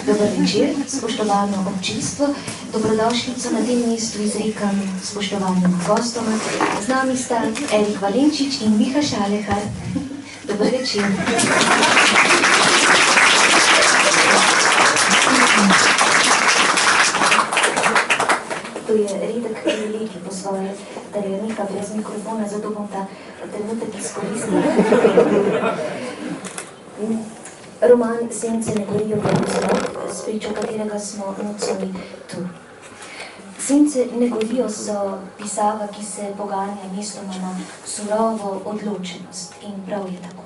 Dober večer, spoštovano občinstvo. Dobrodošlico na tem mestu izrekam spoštovanim gostom. Z nami sta Erik Valenčič in Miha Šalehar. Dober večer. To je redek privilegij po svoje, da je Miha brez mikrofona, zato bom ta trenutek izkoristila. Roman Sence ne gorijo v spričo katerega smo nocoj tu. Sence ne gorijo so pisava, ki se poganja mestoma na surovo odločenost in prav je tako.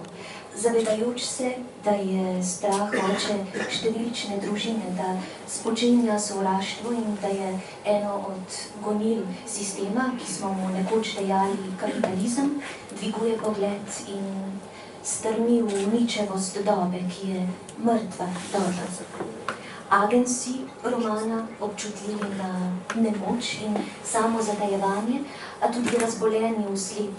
Zavedajoč se, da je strah oče številčne družine, da spočinja sovraštvo in da je eno od gonil sistema, ki smo mu nekoč dejali kapitalizem, dviguje pogled in strmi v ničevost dobe, ki je mrtva doba. Agensi romana, občutljivi na nemoč in samozadajevanje, a tudi razboljeni vsled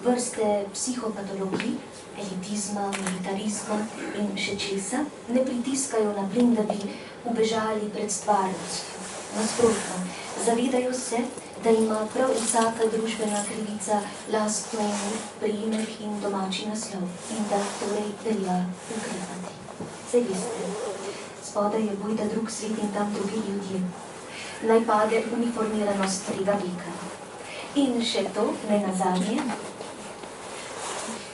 vrste psihopatologij, elitizma, militarizma in še česa, ne pritiskajo na plin, da bi ubežali pred stvarnostjo. Nasprotno, zavedajo se, da ima prav vsaka družbena krivica lastno ime, priimek in domači naslov in da torej velja ukrepati. Saj veste, spodaj je bojda drug svet in tam drugi ljudje. Naj pade uniformiranost tega veka. In še to, ne nazadnje,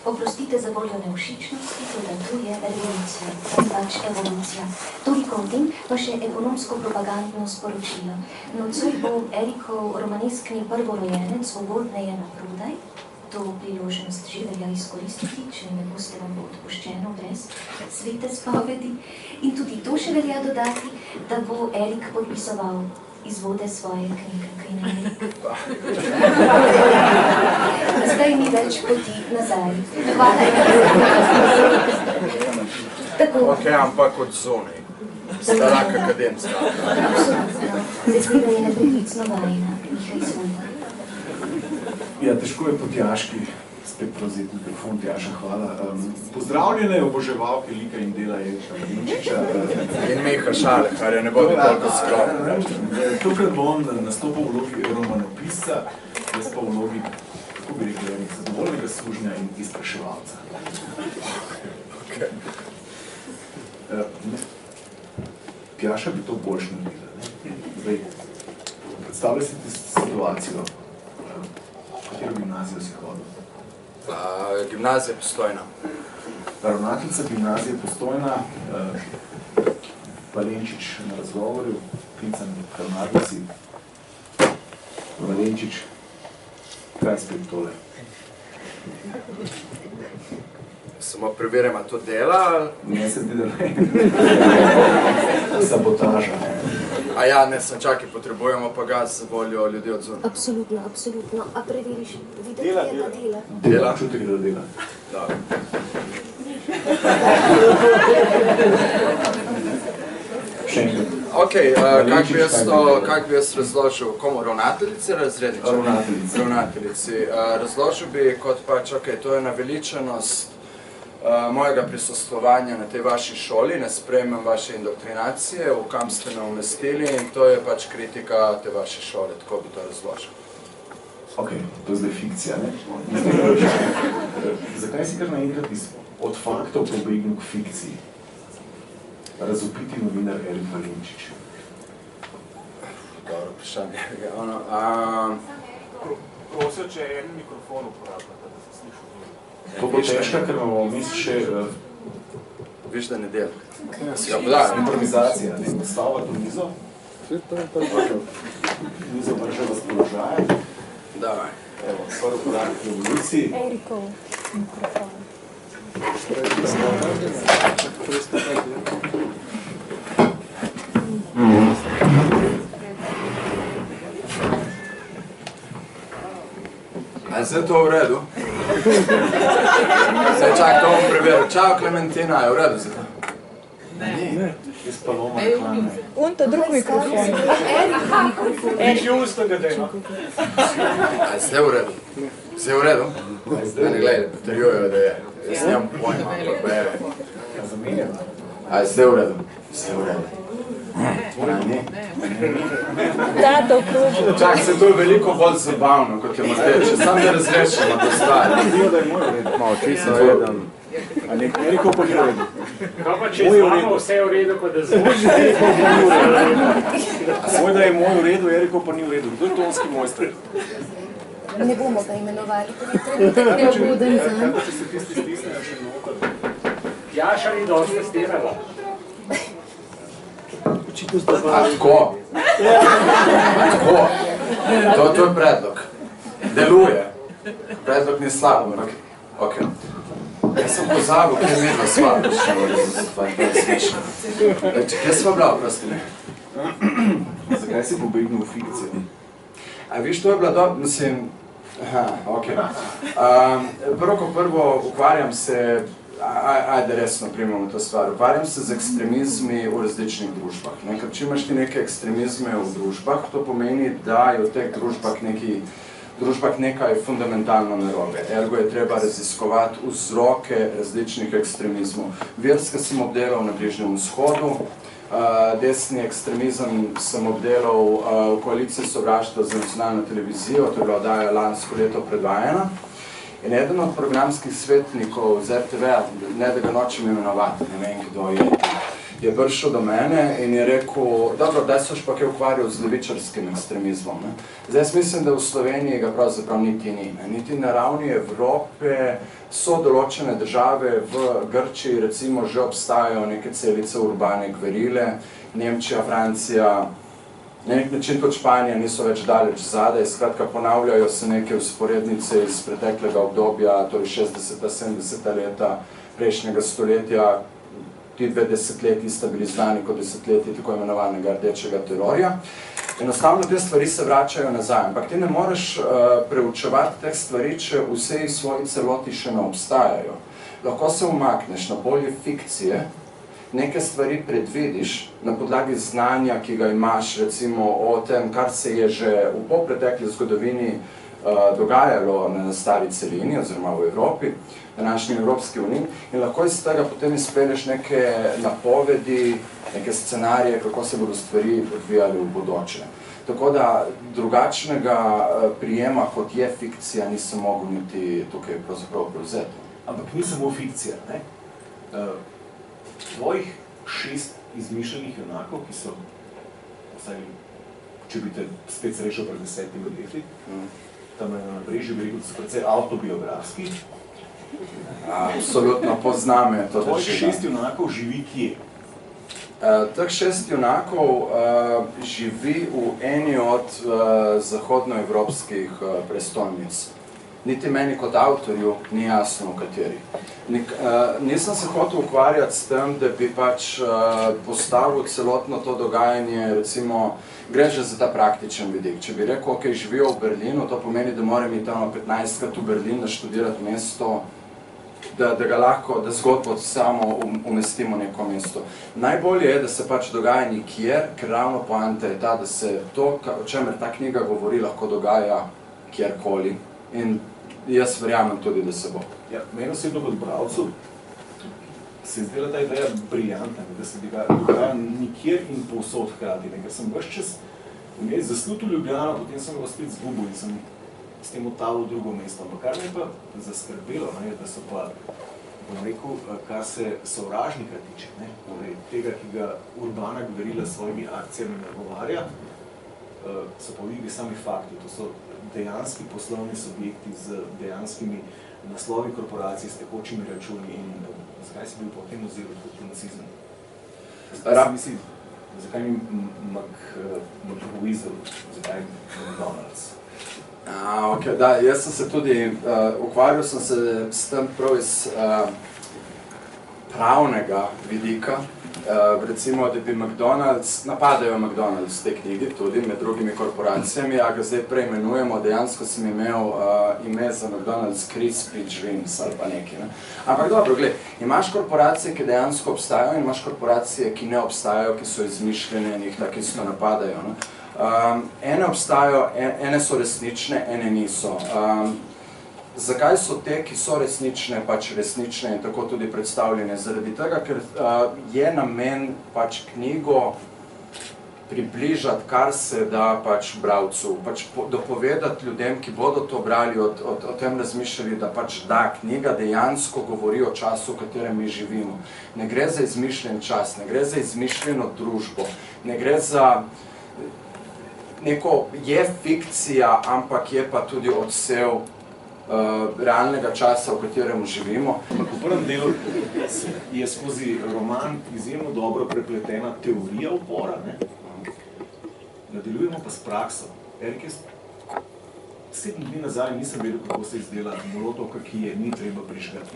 oprostite za voljo nevšičnosti, tudi tu je revolucija, pač evolucija. Toliko o tem, pa še ekonomsko-propagandno sporočilo. Nocoj bo Erikov romaneskni prvorojenec ugodneje naprodaj, to priložnost že velja izkoristiti, če ne boste vam bo odpuščeno brez svete spovedi. In tudi to še velja dodati, da bo Erik podpisoval izvode svoje knjige, kaj ne Erik? Zdaj ni več poti nazaj. Hvala. Ok, ampak od zunaj. Starak akademska. Absolutno. Zdaj zgleda je nepreklicno vajna. Miha izvoda. Ja, težko je po Tjaški spet prevzeti mikrofon. Tjaša, hvala. Pozdravljene oboževalke lika in dela Erika Valenčiča. In Miha Šaleharja, ne bodi toliko skromno. Tokrat bom nastopil v vlogi romanopisca, jaz pa v vlogi, kako bi rekel, zadovoljnega služnja in izpraševalca. Tjaša bi to boljš naredila. Zdaj, predstavljaj si ti situacijo. Katero gimnazijo si hodil? Gimnazija Postojna. Ravnateljica gimnazije Postojna, Valenčič na razgovorju, klican ravnateljici. Valenčič, kaj spet tole? Samo preverjamo to dela. Ne se zdi, da ne. Sabotaža. A ja, ne, sem čakaj, potrebujemo pa gas za voljo ljudi od zunaj. Absolutno, absolutno. A preveriš, videti je, da dela? Dela, čutek, da dela. Dobro. Še enkrat. Ok, kak bi jaz razložil, komu ravnateljici, razredniče? Ravnateljici. Ravnateljici. Razložil bi kot pač, ok, to je naveličanost mojega prisostvovanja na tej vaši šoli, ne sprejemam vaše indoktrinacije, v kam ste me umestili in to je pač kritika te vaše šole, tako bi to razložil. Ok, to je zdaj fikcija, ne? Zakaj si kar naenkrat od faktov pobegnil k fikciji? Razvpiti novinar Erik Valenčič. Dobro, vprašanje. Prosil, če je en mikrofon uporabljate, da se sliši. To bo težka, ker imamo vmes še... Viš, da ne dela. Improvizacija, ne? Stavati v mizo. Mizo vrže vas položaje. Davaj. Evo, prvi korak v revoluciji. Erikov mikrofon. A je vse to v redu? Zdaj čak, to bom preveril. Čau, Klementina, je v redu za to? Ne. Iz Paloma reklame. Unto drug mikrofon. Nič usta ga dejno. A je vse v redu? Vse v redu? Ne, gledaj, potrjujejo, da je. Jaz nemam pojma, ampak bere. Zamenjam. A je vse v redu? Vse v redu. Ne. Da, to vkruži. Čak, se to je veliko bolj zabavno, kot je moteče. Sam da razrešimo to stvar. Da je moj v redu. Malo čisto jedan. A Eriko pa ni v redu. Kaj pa če z vama vse je v redu, pa da zvoči? Svoj, da je moj v redu, Eriko pa ni v redu. Kdo je tonski mojster? Ne bomo ga imenovali, ker je trenutek neobuden za. Kaj pa če se tisti stisnejo še noter? Jaša ni dosti testirala. A tako? To je predlog. Deluje. Predlog ni slab, ampak... Ok. Jaz sem pozabil, kje je medla sva, še to je smešno. Kje sva bila, prosti? Zakaj si pobegnil v fikcijo? A viš, to je bila dobro, mislim... Aha, ok. Prvo kot prvo, ukvarjam se... Ajde, resno primamo to stvar. Ukvarjam se z ekstremizmi v različnih družbah. Ker če imaš ti neke ekstremizme v družbah, to pomeni, da je v teh družbah nekaj fundamentalno narobe. Ergo je treba raziskovati vzroke različnih ekstremizmov. Verske sem obdelal na Bližnjem vzhodu, desni ekstremizem sem obdelal v koaliciji sovraštva za nacionalno televizijo, to je bila oddaja lansko leto predvajana. In eden od programskih svetnikov z RTV-a, ne da ga nočem imenovati, ne vem kdo je prišel do mene in je rekel, dobro, daj se pa kaj ukvarjal z levičarskim ekstremizmom. Zdaj, jaz mislim, da v Sloveniji ga pravzaprav niti ni. Niti na ravni Evrope so določene države, v Grčiji recimo že obstajajo neke celice urbane gverile, Nemčija, Francija, na nek način tudi Španija niso več daleč zadaj, skratka ponavljajo se neke vzporednice iz preteklega obdobja, torej 60-70 leta prejšnjega stoletja, ti 2 desetletji sta bili znani kot desetletji tako imenovanega rdečega terorja. Enostavno te stvari se vračajo nazaj, ampak ti ne moreš preučevati teh stvari, če vse iz svoji celoti še ne obstajajo. Lahko se umakneš na polje fikcije, neke stvari predvidiš na podlagi znanja, ki ga imaš recimo o tem, kar se je že v polpretekli zgodovini dogajalo na stari celini oziroma v Evropi, današnji Evropski uniji, in lahko iz tega potem izpelješ neke napovedi, neke scenarije, kako se bodo stvari odvijali v bodoče. Tako da drugačnega prijema, kot je fikcija, nisem mogel niti tukaj pravzaprav prevzeti. Ampak ni samo fikcija, ne? Tvojih 6 izmišljenih junakov, ki so, vsaj, če bi te spet srešal pred 10 leti, tam na Brežju bi rekel, da so precej avtobiografski. Absolutno pozname to. Tvojih 6 junakov živi kje? Teh 6 junakov živi v eni od zahodnoevropskih prestolnic. Niti meni kot avtorju ni jasno, v kateri. Nisem se hotel ukvarjati s tem, da bi pač postavil celotno to dogajanje, recimo, gre že za ta praktičen vidik. Če bi rekel, ok, živijo v Berlinu, to pomeni, da moram iti 15krat v Berlin, da študirati mesto, da ga lahko, da zgodbo samo umestimo v neko mesto. Najbolje je, da se pač dogaja nikjer, ker ravno poanta je ta, da se to, o čemer ta knjiga govori, lahko dogaja kjerkoli. In jaz verjamem tudi, da se bo. Ja, meni osebno kot bralcu se je zdela ta ideja briljantna, da se dogaja nikjer in povsod hkrati. Ker sem ves čas vmes zaslutil Ljubljano, potem sem ga spet zgubil in sem s tem otavil v drugo mesto. Ampak kar me je pa zaskrbelo, da so pa, bom rekel, kar se sovražnika tiče, tega, ki ga urbana gverila s svojimi akcijami nagovarja, so pa v igri sami fakti. To so dejanski poslovni subjekti z dejanskimi naslovi korporacij, s tekočimi računi in zakaj si bil potem vzel kot nacizem? Zakaj ni McWeasel, zakaj McDonald's? Ok, da, jaz sem se tudi, ukvarjal sem se s tem prav iz pravnega vidika, recimo, da bi McDonald's, napadajo McDonald's v tej knjigi tudi med drugimi korporacijami, a ga zdaj preimenujemo, dejansko sem imel ime za McDonald's Crispy Dreams ali pa nekaj. Ampak dobro, gled, imaš korporacije, ki dejansko obstajajo in imaš korporacije, ki ne obstajajo, ki so izmišljene in jih tako isto napadajo. Ene obstajajo, ene so resnične, ene niso. zakaj so te, ki so resnične, pač resnične in tako tudi predstavljene? Zaradi tega, ker je namen pač knjigo približati, kar se da pač bralcu, pač dopovedati ljudem, ki bodo to brali, o tem razmišljali, da pač da knjiga dejansko govori o času, v katerem mi živimo. Ne gre za izmišljen čas, ne gre za izmišljeno družbo, ne gre za neko, je fikcija, ampak je pa tudi odsev realnega časa, v katerem živimo. V prvem delu je skozi roman izjemno dobro prepletena teorija upora, ne? Nadaljujemo pa s prakso. Erik, jaz 7 dni nazaj nisem vedel, kako se izdela molotovka, ki je ni treba prižgati.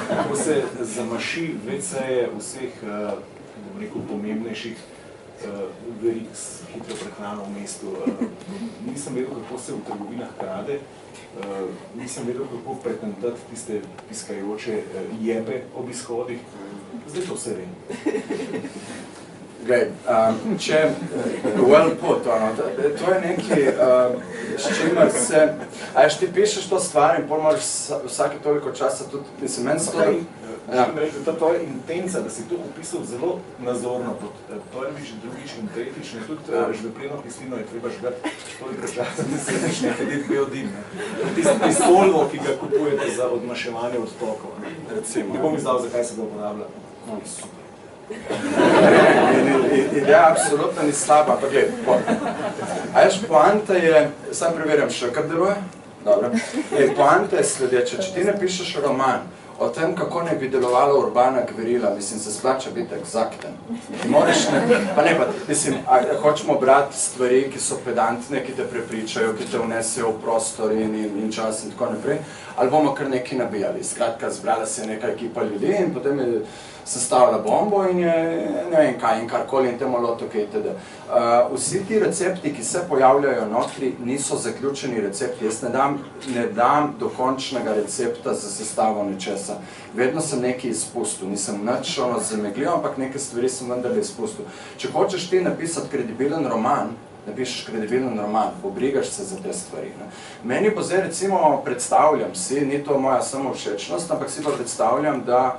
Kako se zamaši WC-je vseh, bom rekel, pomembnejših verig s hitro prehrano v mestu. Nisem vedel, kako se v trgovinah krade. Nisem vedel, kako pretentati tiste piskajoče jepe ob izhodih. Zdaj to vse vem. Glej, če, well put, to je nekaj, s čimer se, a ješ ti pišeš to stvar in pol moraš vsake toliko časa tudi, mislim, meni se to... Želim reči, da to je intenca, da si to opisal zelo nazorno, prvič, drugič in tretjič, ne tudi žvepleno kislino je treba žgati toliko časa, da se začne kaditi biodim. Tisti solvo, ki ga kupujete za odmaševanje odtokov. Ne bom izdal, zakaj se ga uporablja. Super. Ideja absolutno ni slaba, ampak gled, a ješ, poanta je, sam preverjam še, kar deluje? Dobro. Poanta je sledeče, če ti ne pišeš roman o tem, kako ne bi delovala urbana gverila, mislim, se splača biti egzakten. Moraš ne, pa ne pa, mislim, hočemo brati stvari, ki so pedantne, ki te prepričajo, ki te vnesejo v prostor in čas in tako naprej, ali bomo kar nekaj nabijali. Skratka, zbrala se je neka ekipa ljudi in potem je sestavila bombo in je ne vem kaj in karkoli in te molotovke itd. Vsi ti recepti, ki se pojavljajo notri, niso zaključeni recepti. Jaz ne dam dokončnega recepta za sestavo nečesa. Vedno sem nekaj izpustil, nisem nič zamegljiv, ampak neke stvari sem vendarle izpustil. Če hočeš ti napisati kredibilen roman, napišeš kredibilen roman, pobrigaš se za te stvari. Meni pa zdaj recimo predstavljam si, ni to moja samovšečnost, ampak si pa predstavljam, da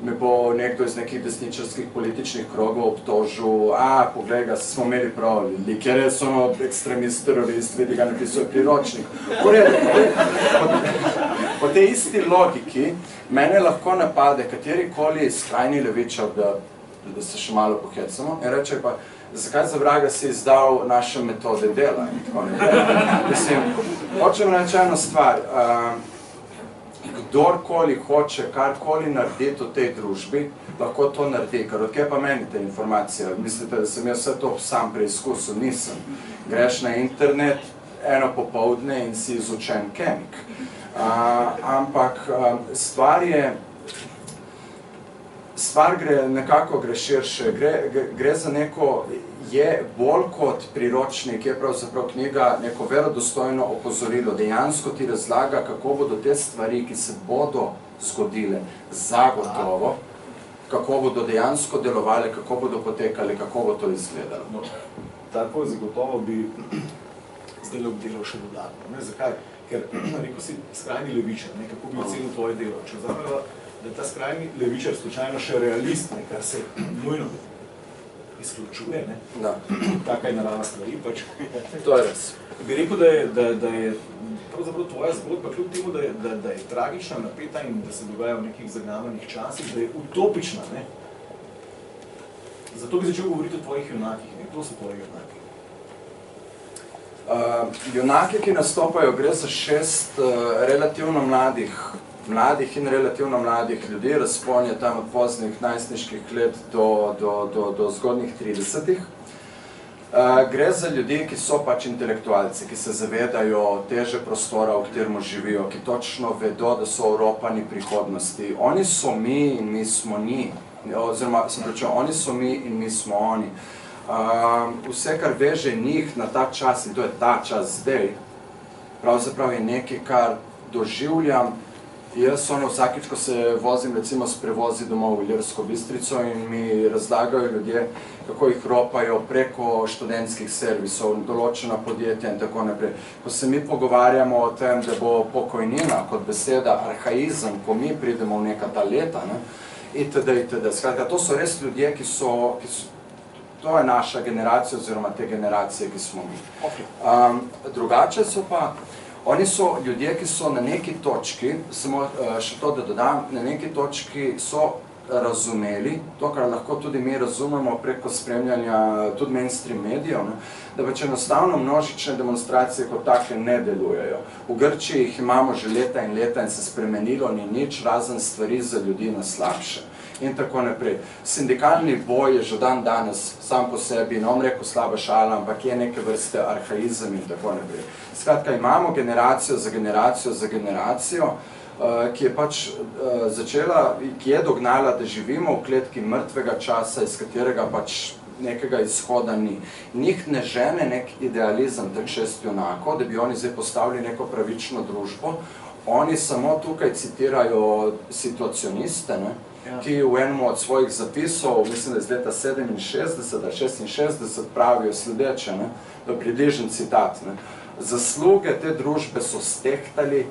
me bo nekdo iz nekih desničarskih političnih krogov obtožil, poglej ga, smo imeli prav, ker je so ekstremist, terorist, vidi ga napisuje priročnik. Po tej isti logiki mene lahko napade katerikoli skrajni levičar, da se še malo pohecamo, in reče pa, zakaj za vraga si izdal naše metode dela in tako naprej. Mislim, hočem reči eno stvar, kdorkoli hoče karkoli narediti v tej družbi, lahko to naredi, ker odkje pa meni te informacije? Mislite, da sem jaz vse to sam preizkusil? Nisem. Greš na internet eno popoldne in si izučen kemik. Ampak stvar gre širše, gre za neko, je bolj kot priročnik, je pravzaprav knjiga neko verodostojno opozorilo, dejansko ti razlaga, kako bodo te stvari, ki se bodo zgodile zagotovo, kako bodo dejansko delovali, kako bodo potekali, kako bo to izgledalo. Tako zagotovo bi zdaj obdelal še dodatno. Zakaj? Ker, rekel si, skrajni levičar, kako bi ocenil tvoje delo. Če vzameva, da je ta skrajni levičar slučajno še realist, kar se nujno izključuje, taka je narava stvari, pač. To je res. Bi rekel, da je pravzaprav tvoja zgodba, kljub temu, da je tragična, napeta in da se dogaja v nekih zagnavanih časih, da je utopična, ne? Zato bi začel govoriti o tvojih junakih, ne? Kdo so tvoji junaki? Junaki, ki nastopajo, gre za 6 relativno mladih in relativno mladih ljudi, razpon je tam od poznih najstniških let do zgodnjih 30-ih. Gre za ljudi, ki so pač intelektualci, ki se zavedajo teže prostora, v katerem živijo, ki točno vedo, da so Evropani prihodnosti. Oni so mi in mi smo njih, oziroma sem rečel, oni so mi in mi smo oni. Vse, kar veže njih na ta čas, in to je ta čas zdaj, pravzaprav je nekaj, kar doživljam Jaz vsakič, ko se vozim recimo s prevozi domov v Ilirsko Bistrico in mi razlagajo ljudje, kako jih ropajo preko študentskih servisov, določena podjetja in tako naprej. Ko se mi pogovarjamo o tem, da bo pokojnina kot beseda arhaizem, ko mi pridemo v neka ta leta, itd. Skratka, to so res ljudje, to je naša generacija oziroma te generacije, ki smo mi. Drugače so pa, oni so ljudje, ki so na neki točki, samo še to, da dodam, na neki točki so razumeli, to, kar lahko tudi mi razumemo preko spremljanja tudi mainstream medijev, da pač enostavno množične demonstracije kot take ne delujejo. V Grčiji jih imamo že leta in se spremenilo ni nič, razen stvari za ljudi na slabše. In tako naprej. Sindikalni boj je že dan danes sam po sebi, ne bom rekel slaba šala, ampak je neke vrste arhaizem in tako naprej. Skratka, imamo generacijo za generacijo, ki je pač začela, ki je dognala, da živimo v kletki mrtvega časa, iz katerega pač nekega izhoda ni. Njih ne žene nek idealizem teh 6 junakov, da bi oni zdaj postavili neko pravično družbo. Oni samo tukaj citirajo situacioniste, ki v enem od svojih zapisov, mislim, da iz leta 67 pravijo sledeče, to je približen citat. Zasluge te družbe so stehtali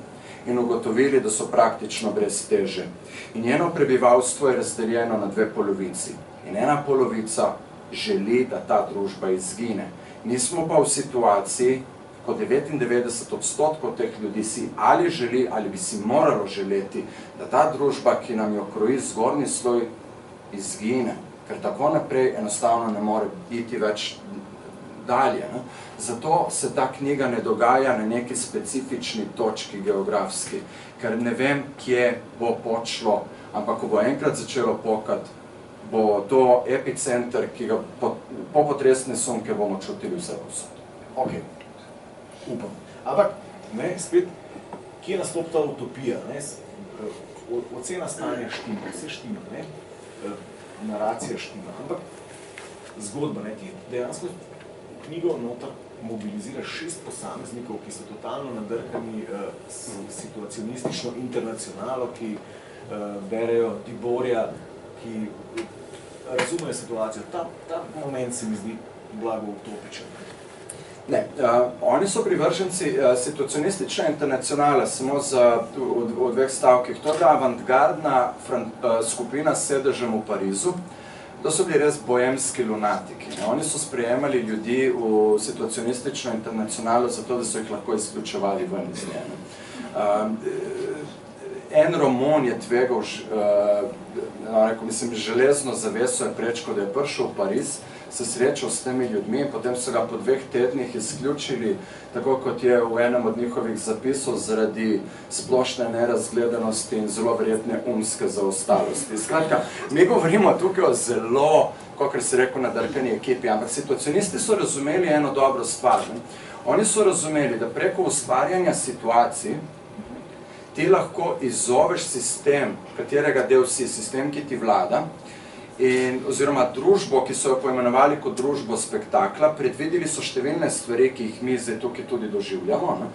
in ugotovili, da so praktično brez teže. In njeno prebivalstvo je razdeljeno na 2 polovici. In ena polovica želi, da ta družba izgine. Mi smo pa v situaciji, ko 99% teh ljudi si ali želi, ali bi si moralo želeti, da ta družba, ki nam jo kroji zgornji sloj, izgine. Ker tako naprej enostavno ne more iti več dalje. Zato se ta knjiga ne dogaja na neki specifični točki geografski, ker ne vem, kje bo počlo, ampak ko bo enkrat začelo pokati, bo to epicenter, ki ga po potresne sunke bomo čutili vse posod. Ok, upam. Ampak, spet, kje nastopi ta utopija? Ocena stanja štima, vse štima, naracija štima, ampak zgodba, ti dejansko knjigo noter mobilizira 6 posameznikov, ki so totalno nadrkani situacionistično internacionalo, ki berejo Tiborja, ki razumejo situacijo. Ta moment se mi zdi blago utopičen. Ne, oni so privrženci situacionistične internacionale, samo v 2 stavkih. To je avantgardna skupina s sedežem v Parizu. To so bili res boemski lunatiki. Oni so sprejemali ljudi v situacionistično internacionalo zato, da so jih lahko izključevali ven iz nje. En Romon je tvegal, železno zaveso je prečko, da je prišel v Pariz, se srečal s temi ljudmi, potem so ga po 2 tednih izključili, tako kot je v enem od njihovih zapisov, zaradi splošne nerazgledanosti in zelo verjetne umske zaostalosti. Skratka, mi govorimo tukaj o zelo, kakor se rekel, nadrkani ekipi, ampak situacionisti so razumeli eno dobro stvar. Oni so razumeli, da preko ustvarjanja situacij ti lahko izzoveš sistem, katerega del si, sistem, ki ti vlada, oziroma družbo, ki so jo poimenovali kot družbo spektakla, predvideli so številne stvari, ki jih mi zdaj tukaj tudi doživljamo.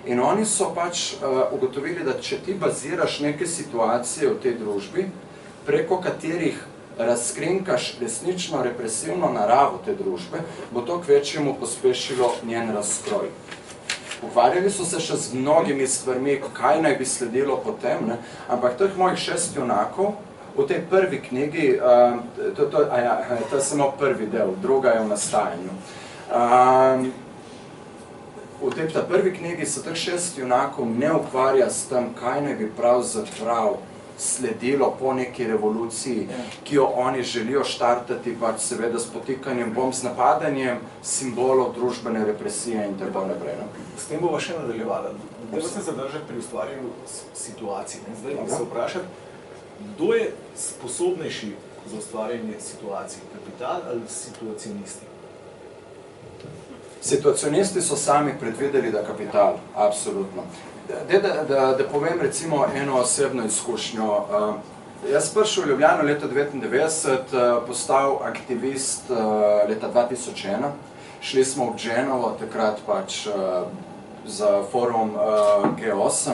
In oni so pač ugotovili, da če ti baziraš neke situacije v tej družbi, preko katerih razkrinkaš resnično represivno naravo te družbe, bo to kvečjemu pospešilo njen razkroj. Ukvarjali so se še z mnogimi stvarmi, kaj naj bi sledilo potem, ampak teh mojih 6 junakov, v tej prvi knjigi, to je samo prvi del, druga je v nastajanju. V tej prvi knjigi se teh 6 junakov ne ukvarja s tem, kaj naj bi pravzaprav sledilo po neki revoluciji, ki jo oni želijo štartati, pač seveda s potikanjem bomb, z napadanjem simbolov družbene represije in tako naprej. S tem bova še nadaljevala. Treba se zadržati pri ustvarjanju situacij. Zdaj se vprašati, kdo je sposobnejši za ustvarjanje situacij? Kapital ali situacionisti? Situacionisti so sami predvideli, da kapital, absolutno. Da povem recimo eno osebno izkušnjo. Jaz prišel v Ljubljano leta 1999, postal aktivist leta 2001. Šli smo v Genovo, takrat pač za forum G8.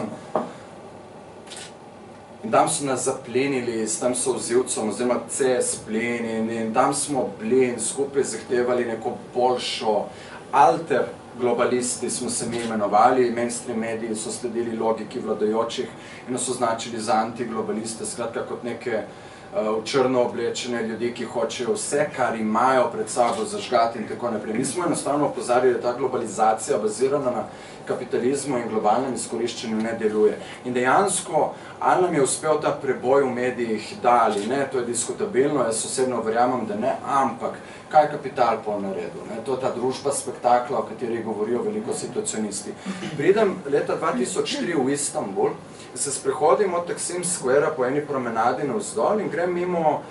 In tam so nas zaplenili s tem solzivcem, oziroma CS pleni, in tam smo bili in skupaj zahtevali neko boljšo alter globalisti, smo se mi imenovali, mainstream mediji so sledili logiki vladajočih in nas označili za antiglobaliste, skratka kot neke v črno oblečene ljudi, ki hočejo vse, kar imajo pred sabo zažgati in tako naprej. Mi smo enostavno opozarjali, da ta globalizacija bazirana na kapitalizmu in globalnem izkoriščenju ne deluje. In dejansko, ali nam je uspel ta preboj v medijih, da ali ne, to je diskutabilno, jaz osebno verjamem, da ne, ampak kaj je kapital pol naredil? To je ta družba spektakla, o kateri govorijo veliko situacionisti. Pridem leta 2003 v Istanbul, se sprehodim od Taksim Square po eni promenadi navzdol in grem mimo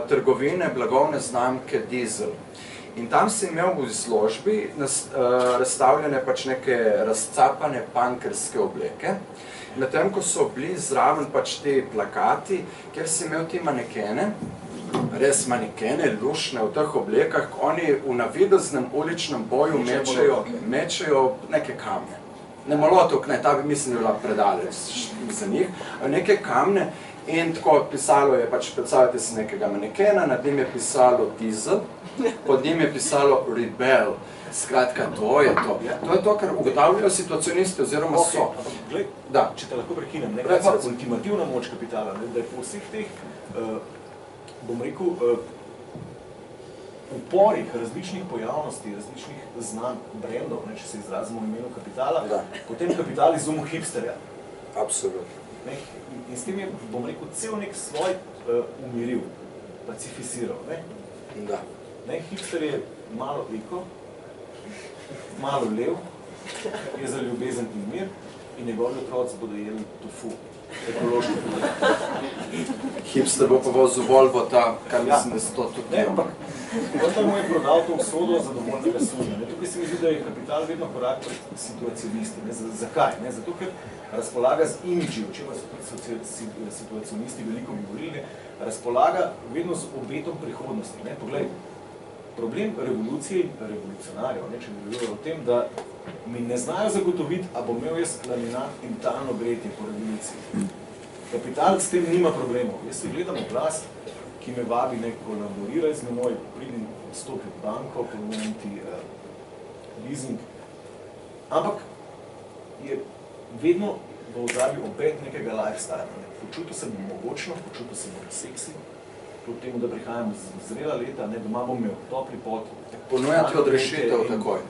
trgovine blagovne znamke Diesel. In tam si imel v izložbi razstavljene pač neke razcapane punkerske obleke, medtem ko so bili zraven pač te plakati, kjer si imel ti manekene, res manekene, lušne v teh oblekah, oni v navideznem uličnem boju mečejo neke kamne. Ne molotovk, ne, ta bi mislim, da je bila predaleč za njih, neke kamne in tako pisalo je, pač predstavljate si nekega manekena, nad njim je pisalo Diesel, pod njim je pisalo Rebel. Skratka, to je to. To je to, kar ugotavljajo situacionisti oziroma so. Glej, če te lahko prekinem, ultimativna moč kapitala, da je po vseh teh, bom rekel, uporih različnih pojavnosti, različnih znanj, brendov, če se izrazimo v imenu kapitala, potem kapital izumil hipsterja. Absolutno. In s tem je, bom rekel, cel nek svoj umiril, pacificiral. Hipster je malo eko, malo lev, je za ljubezen in mir in njegovi otroci bodo jedli tofu. Hipster bo pa vozil Volvo ta, kar mislim, da se to tudi ne. Ampak, potem mu je prodal to vsodo zadovoljnega sužnja. Tukaj se mi zdi, da je kapital vedno korak pred situacionisti. Zakaj? Zato, ker razpolaga z imidži, o čemer so tudi situacionisti veliko govorili, razpolaga vedno z obetom prihodnosti. Poglej, problem revolucije in revolucionarjev, če govorijo o tem, da mi ne znajo zagotoviti, a bom imel jaz laminat in talno gretje po revoluciji. Kapital s tem nima problemov. Jaz se gledam v glas, ki me vabi, ne kolaborira z menoj, pridem stopi v banko, ponujem ti leasing, ampak je vedno v ozadju obet nekega lifestyla. Počutil sem mogočno, počutil sem seksi, kljub temu, da prihajam z zrela leta, doma bom imel topli pot. Ponujati odrešitev takoj,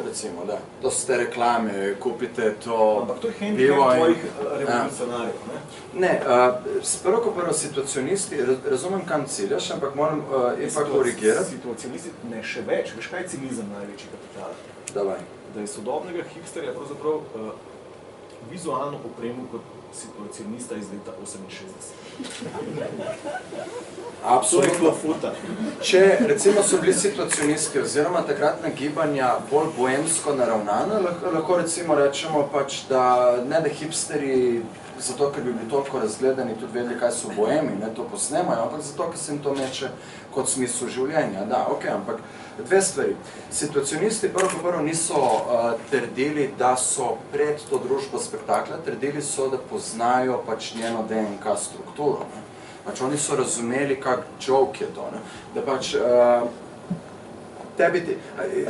recimo, da. To so te reklame, kupite to pivo. Ampak to je handicap tvojih revolucionarjev, ne? Ne, prvo kot prvo situacionisti, razumem, kam ciljaš, ampak moram ipak korigirati. Situacionisti, ne, še več. Veš, kaj je cinizem največji kapitala? Davaj. Da je sodobnega hipsterja pravzaprav vizualno opremil kot situacionista iz leta 68. Absolutno. To je klofuta. Če recimo so bili situacionisti oziroma takratna gibanja bolj boemsko naravnana, lahko recimo rečemo pač, da ne da hipsteri, zato ker bi bili toliko razgledani, tudi vedeli, kaj so boemi, to posnemajo, ampak zato, ker se jim to meče kot smisel življenja. Da, ok, ampak dve stvari. Situacionisti prvo niso trdili, da so pred to družbo spektakla, trdili so, da poznajo pač njeno DNK strukturo. Pač oni so razumeli, kak joke je to. Da pač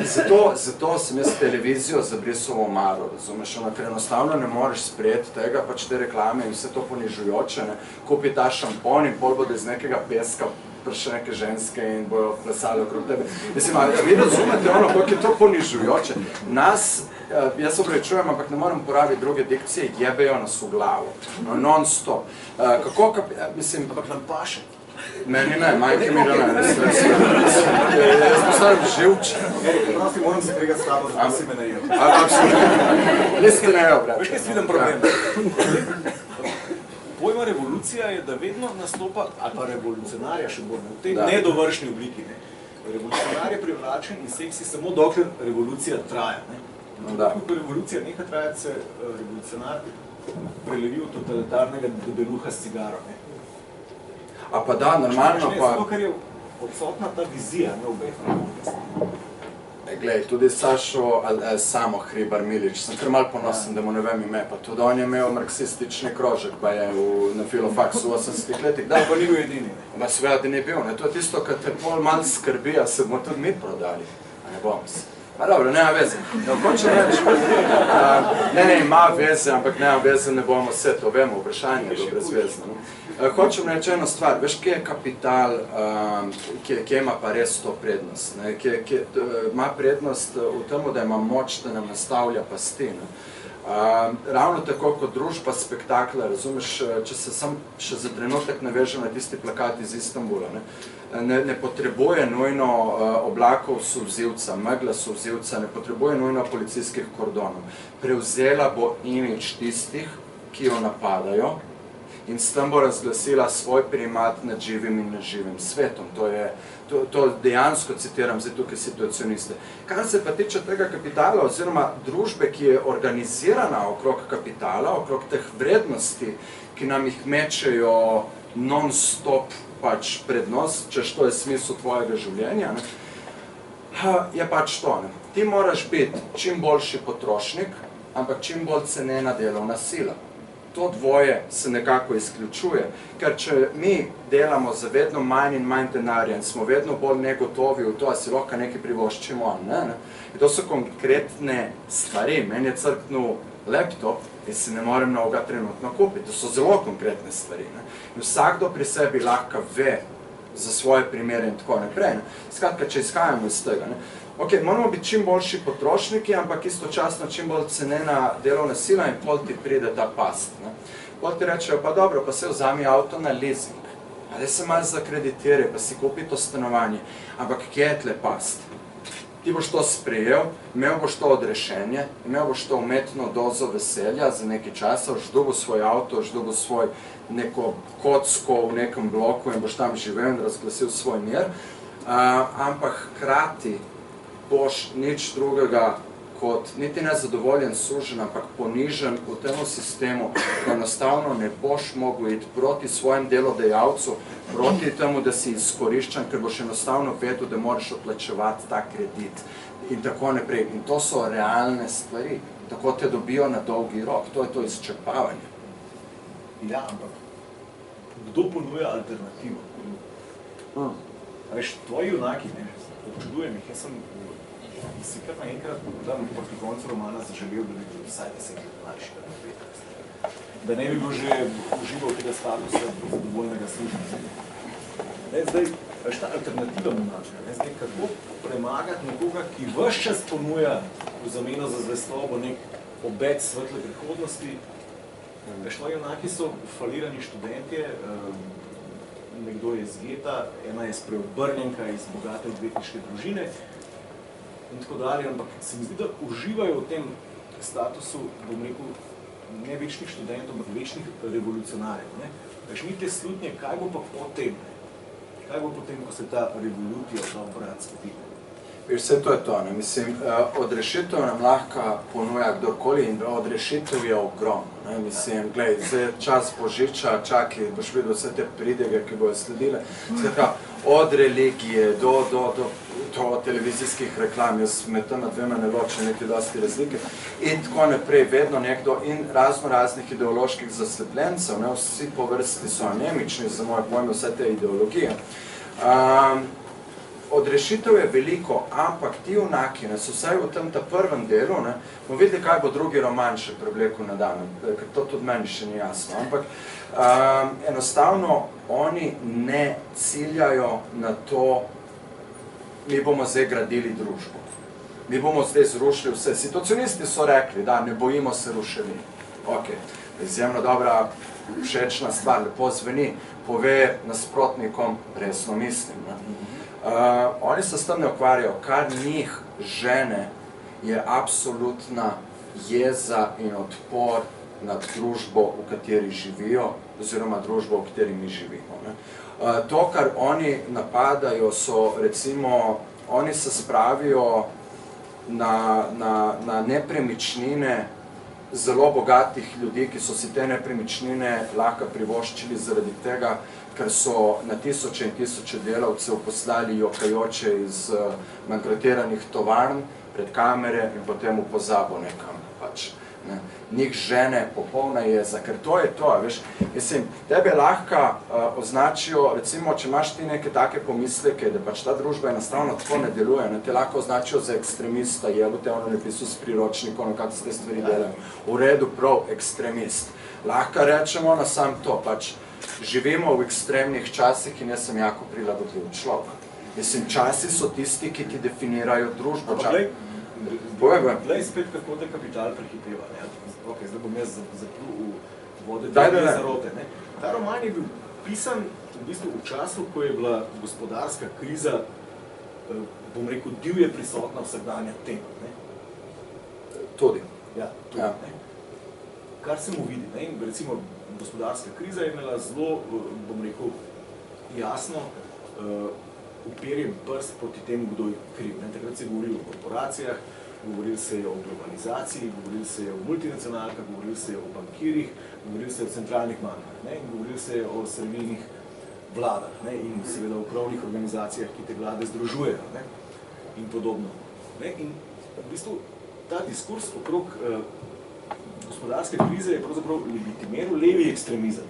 zato sem jaz televizijo zabrisal v omaro, razumeš, ker enostavno ne moreš sprejeti tega, pač te reklame in vse to ponižujoče, kupi ta šampon in pol bodo iz nekega peska prišle neke ženske in bojo plesali okrog tebe. Mislim, vi razumete koliko je to ponižujoče. Nas, jaz se obrečujem, ampak ne moram uporabiti druge dikcije, jebejo nas v glavo. Non-stop. Mislim... Ampak nam paše. Meni ne, majke mi da ne. Jaz postavim živče. Prosti, moram se tega s tabo, da si me najel. Absolutno. Niste najel, brat. Veš, kaj si vidim problem? Pojma revolucija je, da vedno nastopa, ali pa revolucionarja še bolj, v tej nedovršni obliki. Revolucionar je privlačen in seksi samo dokler revolucija traja. Ko revolucija neha trajati, se revolucionar prelevi v totalitarnega debeluha s cigaro. A pa da, normalno pa... Zato, ker je odsotna ta vizija, ne obeh. Glej, tudi Sašo, Samo Hribar Milič, sem kar malo ponosen, da mu ne vem ime, pa tudi on je imel marksistični krožek, pa je na filofaksu v 80-ih letih. Da, pa ni bil edini. Pa seveda, da ni bil, ne, to je tisto, kar te pol malo skrbi, a se bomo tudi mi prodali, a ne bomo se. Pa dobro, nema veze. No, hočem reči, ne, ima veze, ampak nema veze, ne bomo vse to, vemo, vprašanje je brezvezno. Hočem reči eno stvar, veš, kje je kapital, kje ima pa res to prednost, ne? Ima prednost v tem, da ima moč, da nam nastavlja pasti, ne? Ravno tako kot družba spektakla, razumeš, če se sam še za trenutek navežem na tisti plakat iz Istanbula, ne potrebuje nujno oblakov solzivca, megla solzivca, ne potrebuje nujno policijskih kordonov. Prevzela bo imidž tistih, ki jo napadajo, in s tem bo razglasila svoj primat nad živim in neživim svetom. To dejansko citiram zdaj tukaj situacioniste. Kar se pa tiče tega kapitala oziroma družbe, ki je organizirana okrog kapitala, okrog teh vrednosti, ki nam jih mečejo non-stop pač prednost, češ to je smisel tvojega življenja, je pač to. Ti moraš biti čim boljši potrošnik, ampak čim bolj cenena delovna sila. To dvoje se nekako izključuje, ker če mi delamo za vedno manj in manj denarja in smo vedno bolj negotovi v to, a si lahko nekaj privoščimo, ne? In to so konkretne stvari. Meni je crknil laptop in si ne morem novega trenutno kupiti. To so zelo konkretne stvari, ne? In vsakdo pri sebi lahko ve za svoje primere in tako naprej, ne? Skratka, če izhajamo iz tega, ne? Ok, moramo biti čim boljši potrošniki, ampak istočasno čim bolj cenena delovna sila in pol ti pride ta past. Pol ti rečejo, pa dobro, pa se vzami avto na leasing, ali se malo zakreditiraj, pa si kupi to stanovanje, ampak kje je tle past? Ti boš to sprejel, imel boš to odrešenje, imel boš to umetno dozo veselja za nekaj časa, boš dobil svoj avto, boš dobil svoj neko kocko v nekem bloku in boš tam živel in razglasil svoj mir, ampak hkrati boš nič drugega kot niti nezadovoljen, sužen, ampak ponižen v tem sistemu, ko enostavno ne boš mogel iti proti svojem delodajalcu, proti temu, da si izkoriščen, ker boš enostavno vedel, da moraš odplačevati ta kredit in tako naprej. In to so realne stvari. Tako te dobijo na dolgi rok. To je to izčrpavanje. Ja, ampak kdo ponuja alternativo? Veš, tvoji junaki, ne, občudujem jih, jaz sem si kar naenkrat proti koncu romana zaželel, da bi bil vsaj 10 let mlajši, da ne bi bil že užival tega statusa zadovoljnega službenca. Zdaj, veš, ta alternativa monačka, zdaj, kako premagati nekoga, ki ves čas ponuja v zameno za zvestobo nek obet svetle prihodnosti. Veš, tvoji junaki so falirani študentje, nekdo je iz geta, ena je spreobrnjenka iz bogate odvetniške družine, in tako dalje, ampak se mi zdi, da uživajo v tem statusu, bom rekel, ne večnih študentov, ampak večnih revolucionarjev. Veš, mi te slutnje, kaj bo pa potem? Kaj bo potem, ko se ta revolucija dobro razpeti? Vse to je to, ne? Mislim, odrešitev nam lahko ponuja kdorkoli in odrešitev je ogromno. Mislim, glej, zdaj čas Božiča, čakaj, boš videl vse te pridege, ki bojo sledile. Skratka, od religije do televizijskih reklam, jaz med tema dvema ne ločem nekaj dosti razlike, in tako naprej, vedno nekdo in razno raznih ideoloških zaslepljencev, vsi po vrsti so anemični, za moje pojme, vse te ideologije. Odrešitev je veliko, ampak ti junaki, so vsaj v tem ta prvem delu, bomo videli, kaj bo drugi roman še prevlekel na dan, ker to tudi meni še ni jasno, ampak enostavno oni ne ciljajo na to, mi bomo zdaj gradili družbo, mi bomo zdaj zrušili vse. Situacionisti so rekli, da ne bojimo se ruševin. Ok, izjemno dobra, všečna stvar, lepo zveni, pove nasprotnikom, resno mislim. Oni se s tem ne ukvarjajo, kar njih žene je absolutna jeza in odpor nad družbo, v kateri živijo, oziroma družbo, v kateri mi živimo. To, kar oni napadajo, so recimo, oni se spravijo na nepremičnine zelo bogatih ljudi, ki so si te nepremičnine lahko privoščili zaradi tega, ker so na tisoče in tisoče delavcev poslali jokajoče iz bankrotiranih tovarn pred kamere in potem v pozabo nekam pač. Ne. Njih žene popolna jeza, ker to je to, veš, mislim, tebe lahko označijo, recimo, če imaš ti neke take pomisleke, da pač ta družba enostavno tako ne deluje, ne, te lahko označijo za ekstremista, jelo te ono napisal s priročnikom, kako se te stvari delajo. V redu, prav, ekstremist. Lahko rečemo na sam to, pač živimo v ekstremnih časih in jaz sem jako prilagodljiv človek. Mislim, časi so tisti, ki ti definirajo družbo. Glej spet, kako te kapital prehiteva. Ok, zdaj bom jaz zaplul v vode zarote. Ta roman je bil pisan v bistvu v času, ko je bila gospodarska kriza, bom rekel, divje prisotna vsakdanja tema. Tudi. Ja, tudi. Ja. Kar se mu vidi. Ne? Recimo, gospodarska kriza je imela zelo, bom rekel, jasno uperjen prst proti temu, kdo je kriv. Takrat se je govorilo o korporacijah, govorilo se je o globalizaciji, govorilo se je o multinacionalkah, govorilo se je o bankirjih, govorilo se je o centralnih bankah in govorilo se je o servilnih vladah in seveda o krovnih organizacijah, ki te vlade združujejo in podobno. In v bistvu ta diskurs okrog gospodarske krize je pravzaprav legitimiral levi ekstremizem.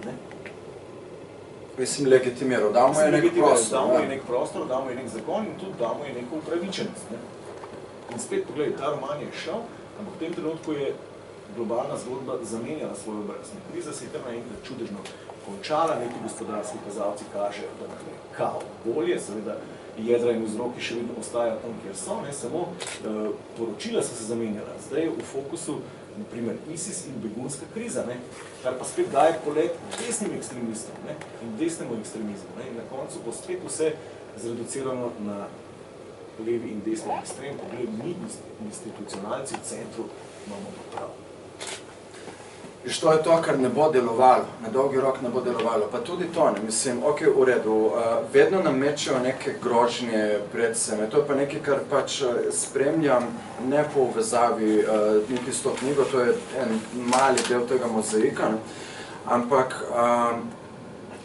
Mislim, legitimiral, dal mu je nek prostor. Dal mu je nek prostor, dal mu je nek zakon in tudi dal mu je neko upravičenost. In spet, pogledaj, ta roman je šel, ampak v tem trenutku je globalna zgodba zamenjala svoj obraz. Kriza se je tam naenkrat čudežno končala, neki gospodarski kazalci kažejo, da je kao bolje, seveda jedra in vzroki še vedno ostajajo tam, kjer so, samo poročila so se zamenjala. Zdaj je v fokusu naprimer ISIS in begunska kriza, kar pa spet daje polet desnim ekstremistom in desnemu ekstremizmu. In na koncu bo spet vse zreducirano na levi in desni ekstrem, pogled, mi institucionalci v centru imamo prav. Viš, to je to, kar ne bo delovalo, na dolgi rok ne bo delovalo, pa tudi to, mislim, ok, v redu, vedno nam mečejo neke grožnje pred sebe, to je pa nekaj, kar pač spremljam ne po uvezavi niti s to knjigo, to je en mali del tega mozaika, ampak,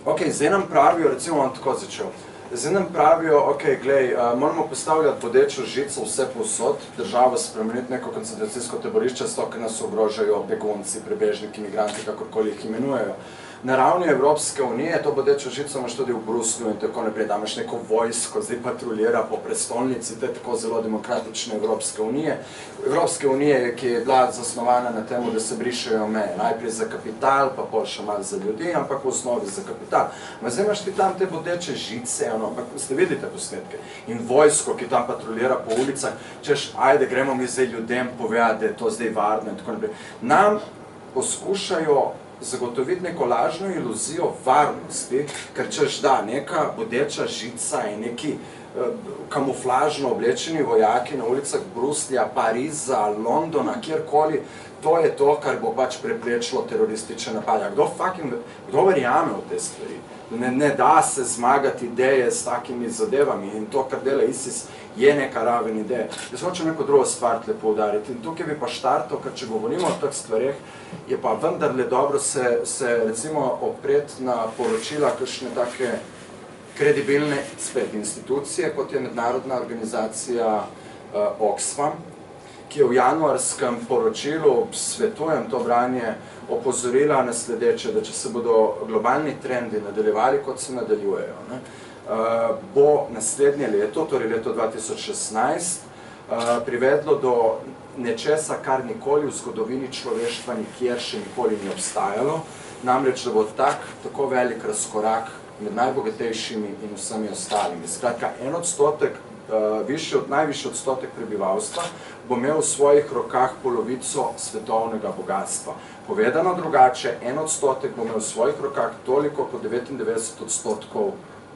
ok, zdaj nam pravijo, recimo on tako začel, zdaj nam pravijo, ok, glej, moramo postavljati bodečo žico vse povsod, državo spremeniti neko koncentracijsko taborišče, s to, ker nas ogrožajo begunci, prebežniki, migranti, kakorkoli jih imenujejo. Na ravni Evropske unije to bodečo žico imaš tudi v Bruslju in tako naprej, da imaš neko vojsko, zdaj patruljira po prestolnici, te tako zelo demokratične Evropske unije. Evropske unije, ki je bila zasnovana na temu, da se brišejo meje, najprej za kapital, pa pol še malo za ljudi, ampak v osnovi za kapital. Ma zdaj imaš ti tam te bodeče žice, ampak ste vidite posnetke, in vojsko, ki tam patruljira po ulicah, češ, ajde, gremo mi zdaj ljudem povedati, da je to zdaj varno in tako naprej. Nam poskušajo zagotoviti neko lažno iluzijo varnosti, ker češ da, neka bodeča žica in neki kamuflažno oblečeni vojaki na ulicah Bruslja, Pariza, Londona, kjerkoli, to je to, kar bo pač preprečilo teroristične napade. Kdo verjame v te stvari? Ne da se zmagati ideje s takimi zadevami in to, kar dela ISIS, je neka raven ideje. Jaz hočem neko drugo stvar tle poudariti in tukaj bi pa štartal, ker če govorimo o teh stvareh, je pa vendarle dobro se recimo opreti na poročila kakšne take kredibilne spet institucije, kot je mednarodna organizacija Oxfam, ki je v januarskem poročilu, svetujem to branje, opozorila na sledeče, da če se bodo globalni trendi nadaljevali, kot se nadaljujejo, bo naslednje leto, torej leto 2016, privedlo do nečesa, kar nikoli v zgodovini človeštva nikjer še nikoli ni obstajalo, namreč, da bo tako velik razkorak med najbogatejšimi in vsemi ostalimi. Skratka, 1%, najvišji odstotek prebivalstva, bo imel v svojih rokah polovico svetovnega bogatstva. Povedano drugače, 1% bo imel v svojih rokah toliko kot 99%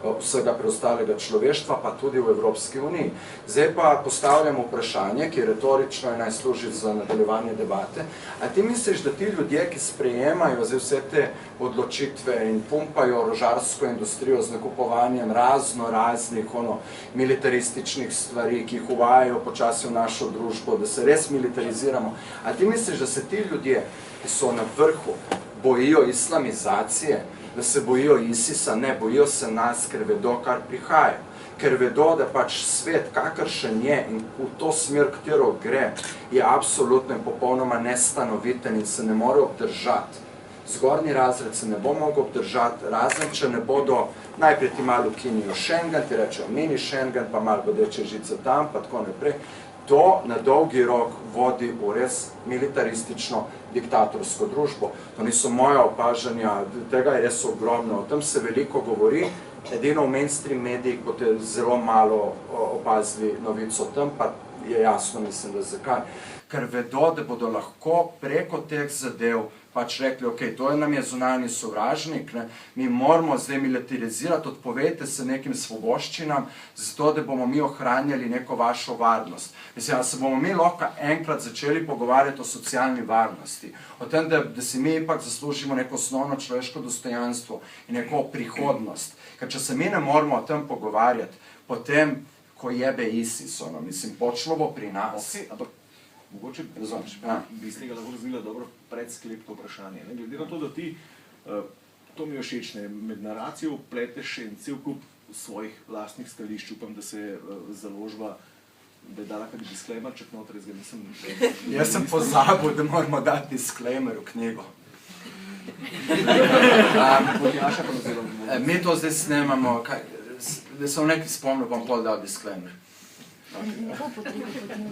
vsega preostalega človeštva, pa tudi v Evropski uniji. Zdaj pa postavljam vprašanje, ki je retorično in naj služi za nadaljevanje debate. A ti misliš, da ti ljudje, ki sprejemajo vse te odločitve in pumpajo orožarsko industrijo z nakupovanjem raznih militarističnih stvari, ki jih uvajajo počasi v našo družbo, da se res militariziramo, a ti misliš, da se ti ljudje, ki so na vrhu, bojijo islamizacije, da se bojijo ISIS-a, ne, bojijo se nas, ker vedo, kar prihaja. Ker vedo, da pač svet, kakršen je in v to smer, katero gre, je absolutno in popolnoma nestanoviten in se ne more obdržati. Zgornji razred se ne bo mogel obdržati, razen če ne bodo najprej ti malo ukinijo Schengen, ti rečejo mini Schengen, pa malo bodeče žice tam, pa tako naprej. To na dolgi rok vodi v res militaristično diktatorsko družbo. To niso moja opažanja, tega je res ogromno. O tem se veliko govori, edino v mainstream medijih boste zelo malo opazili novico o tem, pa je jasno, mislim, da zakaj. Ker vedo, da bodo lahko preko teh zadev pač rekli, ok, to nam je zunanji sovražnik, ne? Mi moramo zdaj militarizirati, odpovejte se nekim svoboščinam, zato da bomo mi ohranjali neko vašo varnost. Mislim, da se bomo mi lahko enkrat začeli pogovarjati o socialni varnosti, o tem, da si mi ipak zaslužimo neko osnovno človeško dostojanstvo in neko prihodnost. Ker če se mi ne moramo o tem pogovarjati, potem, ko jebe ISIS, mislim, počlo bo pri nas. Okay, ampak mogoče bi iz tega lahko razvila dobro predsklep to vprašanje. Glede na to, da ti, to mi je všeč, med naracijo pleteš en cel kup svojih lastnih stališč, upam, da se založba, da je dala kakšen disclaimer, čak noter, jaz ga nisem... Jaz sem pozabil, da moramo dati disclaimer v knjigo. Mi to zdaj snemamo, da sem nekaj spomnil, bom pol dal disclaimer. Ne bo potrebno,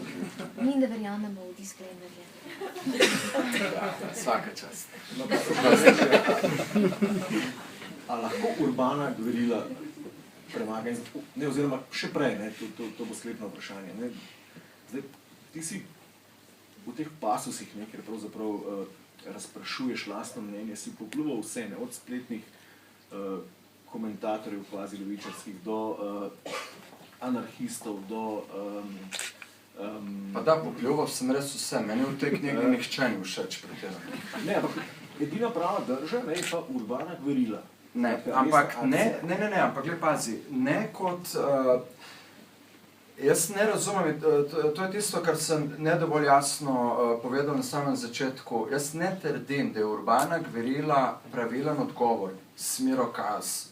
mi ne verjamemo v disclaimerje. Svaka čast. A lahko urbana gverila premaga, oziroma še prej, to bo sklepno vprašanje. Zdaj, ti si v teh pasusih, ker pravzaprav razprašuješ lastno mnenje, si popljuval vse, od spletnih komentatorjev kvazi-levičarskih do anarhistov, do... Pa da, popljuval sem res vse, meni v tej knjigi nihče ni všeč pri tem. Ne, ampak edina prava drža je pa urbana gverila. Ne, ampak ampak gled pazi, ne kot... Jaz ne razumem, to je tisto, kar sem nedovolj jasno povedal na samem začetku. Jaz ne trdim, da je urbana gverila pravilen odgovor, smerokaz,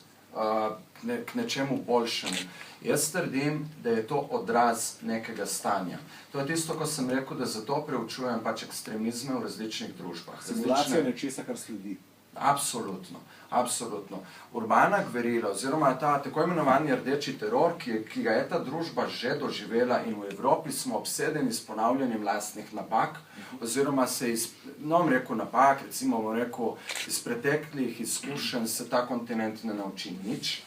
k nečemu boljšemu. Jaz trdim, da je to odraz nekega stanja. To je tisto, ko sem rekel, da zato preučujem pač ekstremizme v različnih družbah. Simulacija nečesa, kar sledi. Absolutno, absolutno. Urbana gverila, oziroma ta tako imenovani rdeči teror, ki ga je ta družba že doživela in v Evropi smo obsedeni s ponavljanjem lastnih napak, oziroma se napak, recimo rekel, iz preteklih izkušenj se ta kontinent ne nauči nič.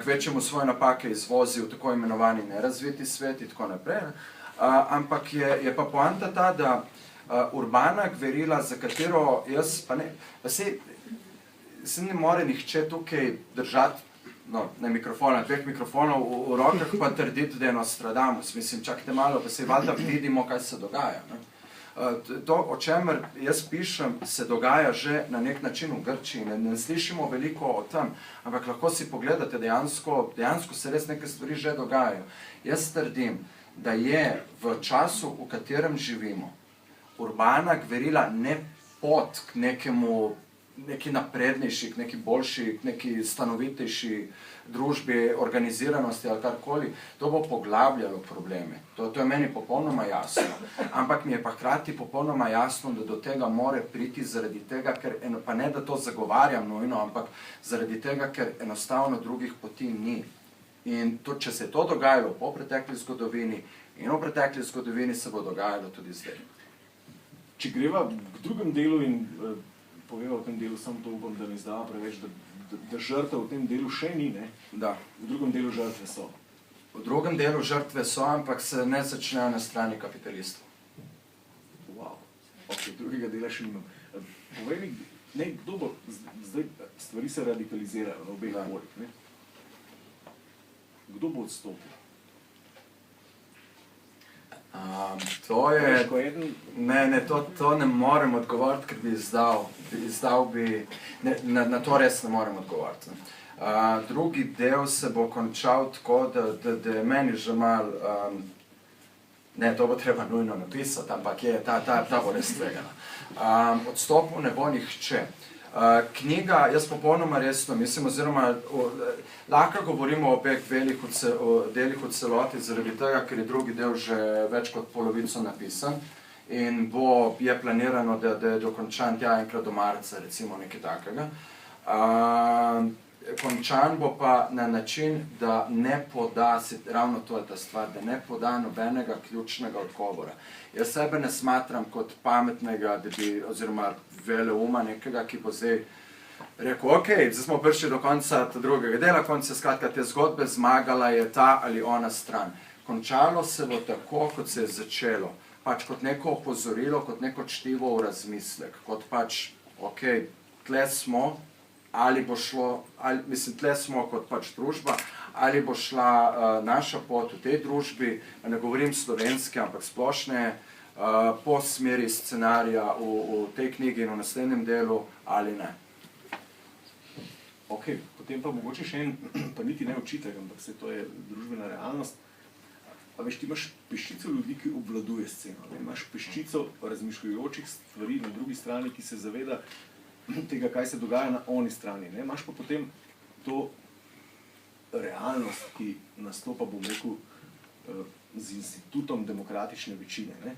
Kvečemu svoje napake izvozi v tako imenovani nerazviti svet in tako naprej. Ampak je pa poanta ta, da urbana gverila, za katero jaz pa ne... Se ne more nihče tukaj držati, ne mikrofona, dveh mikrofonov v rokah pa trditi, da je Nostradamus. Mislim, čakajte malo, pa se valjda vidimo, kaj se dogaja. To, o čemer jaz pišem, se dogaja že na nek način v Grčiji. Ne slišimo veliko o tem, ampak lahko si pogledate, dejansko se res neke stvari že dogajajo. Jaz trdim, da je v času, v katerem živimo, urbana gverila ne pot k neki naprednejši, k neki boljši, k neki stanovitejši družbi, organiziranosti ali karkoli, to bo poglabljalo probleme. To je meni popolnoma jasno. Ampak mi je pa hkrati popolnoma jasno, da do tega more priti zaradi tega, ker, pa ne da to zagovarjam nujno, ampak zaradi tega, ker enostavno drugih poti ni. In to, če se je to dogajalo po pretekli zgodovini in v pretekli zgodovini, se bo dogajalo tudi zdaj. Če greva k drugem delu in poveva v tem delu, samo to upam, da ne izdava preveč, da žrtev v tem delu še ni, ne? Da. V drugem delu žrtve so. V drugem delu žrtve so, ampak se ne začnejo na strani kapitalistov. Wow. Ok, drugega dela še nimam. Povej mi, kdo bo, zdaj stvari se radikalizirajo na obeh polih, ne? Kdo bo odstopil? To je... To ne morem odgovoriti, ker bi izdal bi... Na to res ne morem odgovoriti. Drugi del se bo končal tako, da je meni že mal... Ne, to bo treba nujno napisati, ampak ta bo res tvegana. Odstopil ne bo nihče. Knjiga, jaz popolnoma resno mislim, oziroma lahko govorimo o obeh delih v celoti, zaradi tega, ker je drugi del že več kot polovico napisan in je planirano, da je dokončan tja enkrat do marca, recimo nekaj takega. Končan bo pa na način, da ne poda, ravno to je ta stvar, da ne poda nobenega ključnega odgovora. Jaz sebe ne smatram kot pametnega, oziroma veleuma nekega, ki bo zdaj rekel, ok, zdaj smo prišli do konca drugega dela, konca skratka te zgodbe, zmagala je ta ali ona stran. Končalo se bo tako, kot se je začelo. Pač kot neko opozorilo, kot neko čtivo v razmislek, kot pač, ok, tle smo, ali bo šlo, tle smo kot pač družba, ali bo šla naša pot v tej družbi, ne govorim slovenske, ampak splošne, po smeri scenarija v tej knjigi in v naslednjem delu, ali ne. Ok, potem pa mogoče še en, pa niti ne očitek, ampak se to je družbena realnost. A veš, ti imaš peščico ljudi, ki obvladuje sceno, imaš peščico razmišljujočih stvari na drugi strani, ki se zaveda tega, kaj se dogaja na oni strani. Imaš pa potem to realnost, ki nastopa, bom rekel, z institutom demokratične večine.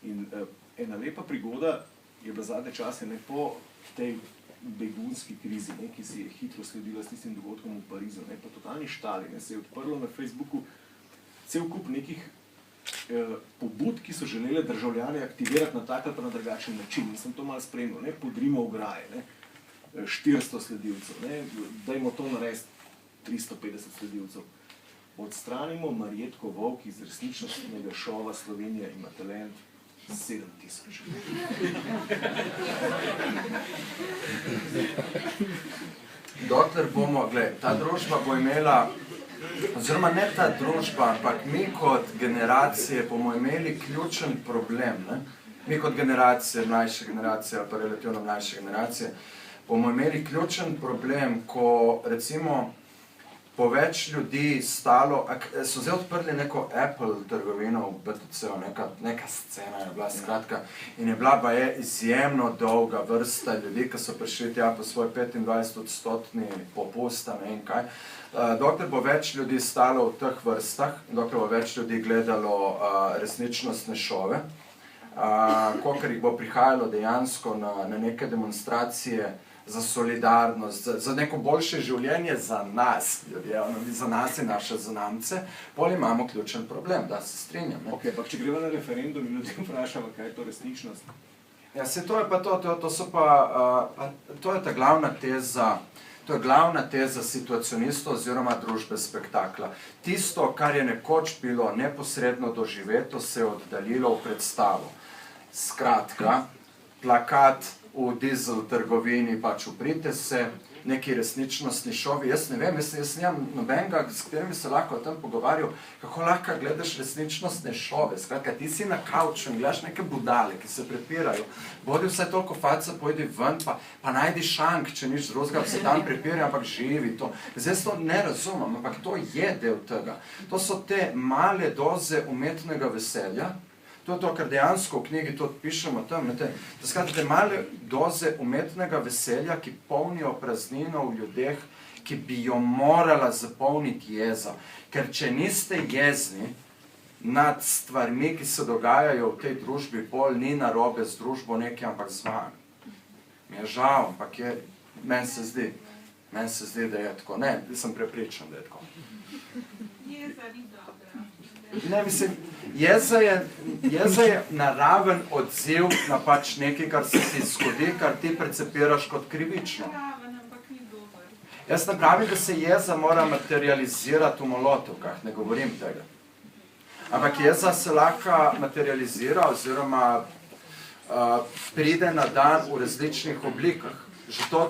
In ena lepa prigoda je bila zadnje čase po tej begunski krizi, ki si je hitro sledila s tistim dogodkom v Parizu, pa totalni štali, se je odprlo na Facebooku cel kup nekih pobud, ki so želeli državljane aktivirati na tak ali pa na drugačen način. In sem to malo spremljal, podrimo ograje, 400 sledilcev, dajmo to narediti 350 sledilcev. Odstranimo Marjetko Vovk iz resničnostnega šova Slovenija ima talent 7000. Dokler bomo, ta družba bo imela, oziroma ne ta družba, ampak mi kot generacije bomo imeli ključen problem. Mi kot generacije, mlajše generacije ali pa relativno mlajše generacije, bomo imeli ključen problem, ko recimo po več ljudi stalo, so zdaj odprli neko Apple trgovino v BTC-u, neka scena je bila skratka in je bila izjemno dolga vrsta ljudi, ki so prišli tja po svoj 25% popust, ne vem kaj. Dokler bo več ljudi stalo v teh vrstah, dokler bo več ljudi gledalo resničnostne šove, kolikor jih bo prihajalo dejansko na neke demonstracije za solidarnost, za neko boljše življenje za nas, za nas in naše zanamce, potem imamo ključen problem, da se strinjam. Ok, pa če gremo na referendum in ljudi vprašamo, kaj je to resničnost? Ja, se to je pa to je ta glavna teza, to je glavna teza situacionistov oziroma družbe spektakla. Tisto, kar je nekoč bilo neposredno doživeto, se je oddalilo v predstavo. Skratka, plakat v dizel trgovini, pač uprite se, neki resničnostni šovi, jaz ne vem, jaz nimam nobenega, s katerim bi se lahko o tem pogovarjal, kako lahko gledaš resničnostne šove, skratka, ti si na kauču in gledaš neke budale, ki se prepirajo, bodi vsaj toliko faca, pojdi ven, pa najdi šank, če nič drugega, se tam prepirajo, ampak živi to. Zdaj to ne razumem, ampak to je del tega. To so te male doze umetnega veselja, to je to, kar dejansko v knjigi tudi pišemo tam, da skratka, te male doze umetnega veselja, ki polnijo praznino v ljudeh, ki bi jo morala zapolniti jeza. Ker če niste jezni nad stvarmi, ki se dogajajo v tej družbi, pol ni narobe z družbo nekaj, ampak z vami. Mi je žal, ampak meni se zdi, da je tako. Ne, sem prepričan, da je tako. Jeza ni dobra. Ne, mislim, jeza je naraven odziv na pač nekaj, kar se ti zgodi, kar ti percepiraš kot krivično. Naraven, ampak ni dober. Jaz ne pravim, da se jeza mora materializirati v molotovkah, ne govorim tega. Ampak jeza se lahko materializira oziroma pride na dan v različnih oblikah. Že to,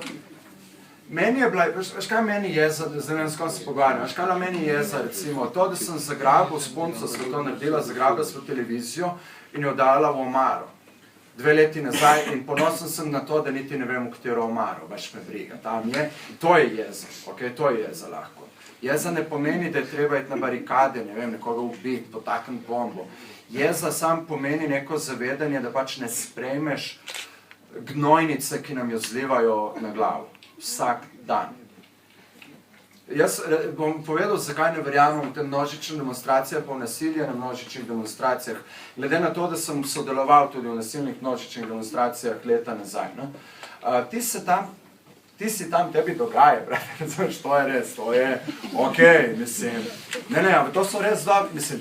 meni je bila, veš kaj meni jeza, zdaj ne vem, s kom se pogovarjam, veš kaj meni jeza, recimo, to, da sem zagrabil s punco, sem to naredila, zagrabila smo televizijo in jo dala v omaro. 2 leti nazaj in ponosen sem na to, da niti ne vem, v katero omaro, veš me briga, tam je, to je jeza, ok, to je jeza lahko. Jeza ne pomeni, da je treba iti na barikade, ne vem, nekoga ubiti, potakniti bombo. Jeza sam pomeni neko zavedanje, da pač ne sprejmeš gnojnice, ki nam jo zlivajo na glavo. Vsak dan. Jaz bom povedal, zakaj ne verjamem v te množične demonstracije, pa v nasilje na množičnih demonstracijah. Glede na to, da sem sodeloval tudi v nasilnih množičnih demonstracijah leta nazaj. No? Ti si tam, tebi dogaja, brate, to je res, to je okej, mislim. Ne, ampak to so res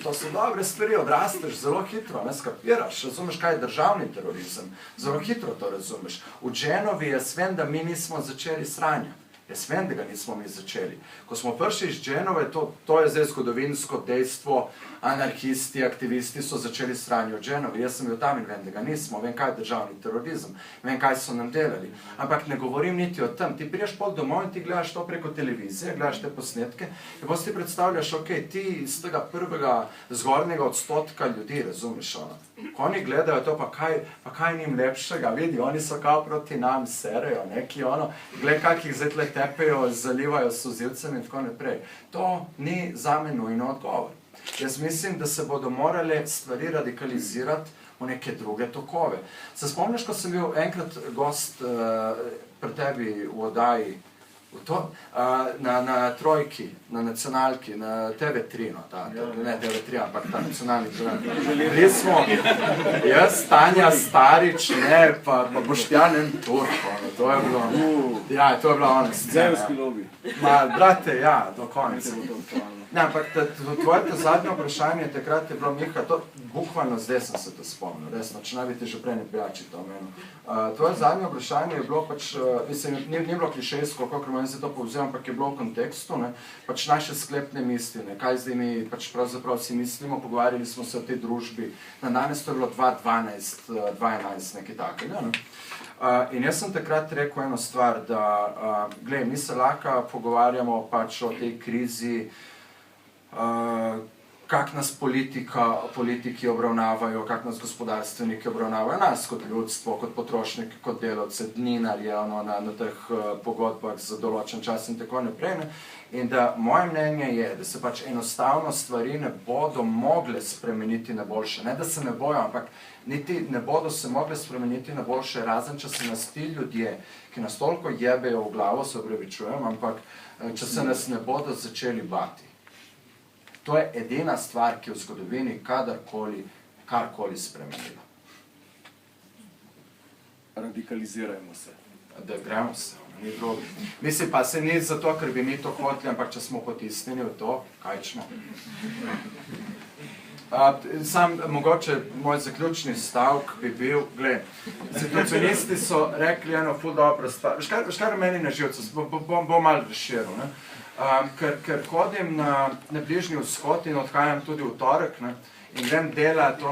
to so dobre stvari, odrasteš zelo hitro, ne skapiraš, razumeš, kaj je državni terorizem, zelo hitro to razumeš. V Genovi jaz vem, da mi nismo začeli sranja. Jaz vem, da ga nismo mi začeli. Ko smo prišli iz Genove, to je zdaj zgodovinsko dejstvo, anarhisti, aktivisti so začeli sranje v Genovi. Jaz sem bil tam in vem, da ga nismo. Vem, kaj je državni terorizem. Vem, kaj so nam delali. Ampak ne govorim niti o tem. Ti priješ pol domov in ti gledaš to preko televizije, gledaš te posnetke in potem ti predstavljaš, ti iz tega prvega zgornjega odstotka ljudi, razumeš ono. Ko oni gledajo to, pa kaj njim lepšega, vidi, oni so kao proti nam, serejo, neki ono, gled kakih zdaj tle tepejo, zalivajo s solzivcem in tako naprej. To ni zame nujno odgovor. Jaz mislim, da se bodo morale stvari radikalizirati v neke druge tokove. Se spomniš, ko sem bil enkrat gost pri tebi v oddaji, na Trojki, na Nacionalki, na TV3, ne TV3, ampak ta nacionalni program. Bili smo, jaz, Tanja Starič, ne, pa Boštjan Turko, to je bilo, ja, to je bila ona scena. Zemljski lobby. Ma, brate, ja, do konca. Ne, ampak tvoje zadnje vprašanje takrat je bilo, Miha, to bukvalno zdaj sem se to spomnil, resno, če naj bi te že prej ne prijači to omenil. Tvoje zadnje vprašanje je bilo pač, mislim, ni bilo klišejsko, koliko manj se to povzem, ampak je bilo v kontekstu, ne, pač naše sklepne misli, ne, kaj zdaj mi pač pravzaprav si mislimo, pogovarjali smo se o tej družbi, na danes to je bilo 2012, 2011, nekaj takega, ne. In jaz sem takrat rekel eno stvar, da, glej, mi se lahko pogovarjamo pač o tej krizi, kak nas politiki obravnavajo, kak nas gospodarstveniki obravnavajo, nas kot ljudstvo, kot potrošniki, kot delavce, dninarje na teh pogodbah za določen čas in tako naprej. In da moje mnenje je, da se pač enostavno stvari ne bodo mogle spremeniti na boljše. Ne, da se ne bojo, ampak niti ne bodo se mogle spremeniti na boljše, razen če se nas ti ljudje, ki nas toliko jebejo v glavo, se opravičujem, ampak če se nas ne bodo začeli bati. To je edina stvar, ki je v zgodovini kadarkoli, karkoli spremenila. Radikalizirajmo se. Da gremo se, ni drugi. Mislim pa se ni zato, ker bi mi to hoteli, ampak če smo potisnjeni v to, kaj ćemo. Sam, mogoče, moj zaključni stavk bi bil, gled, situacionisti so rekli eno ful dobro stvar. Veš kaj meni na živcu, bom malo razširil, ne? Ker hodim na Bližnji vzhod in odhajam tudi v torek, ne, in grem delati